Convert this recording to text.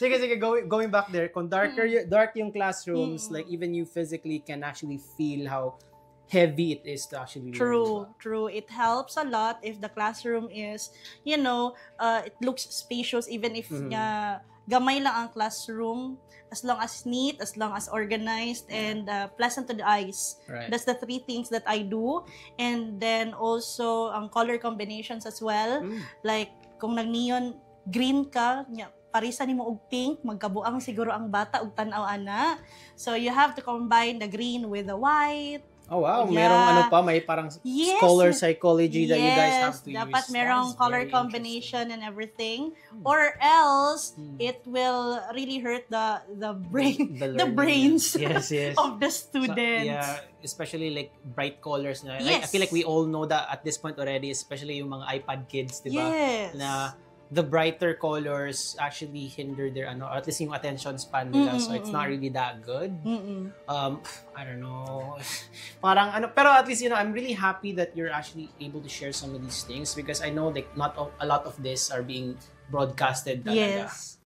Sige, going back there, kung dark yung classrooms, like even you physically can actually feel how heavy it is to actually learn. True. It helps a lot if the classroom is, it looks spacious, even if gamay lang ang classroom, as long as neat, as long as organized, and pleasant to the eyes. Right. That's the 3 things that I do. And then also, ang color combinations as well. Like, kung nag-neon green ka, parisa nimo og pink, magkabuang siguro ang bata og tan-aw ana. So, you have to combine the green with the white. Oh wow, Yeah. merong may parang scholar psychology that you guys have to dapat use. merong color combination and everything, or else it will really hurt the brain, the brains yes. of the students. So, especially like bright colors na. Yes. I feel like we all know that at this point already, especially yung mga iPad kids, di ba? Yes. Na the brighter colors actually hinder their or at least yung attention span nila, so it's not really that good. I don't know. Parang pero at least I'm really happy that you're actually able to share some of these things, because I know like not a lot of this are being broadcasted talaga. Yes.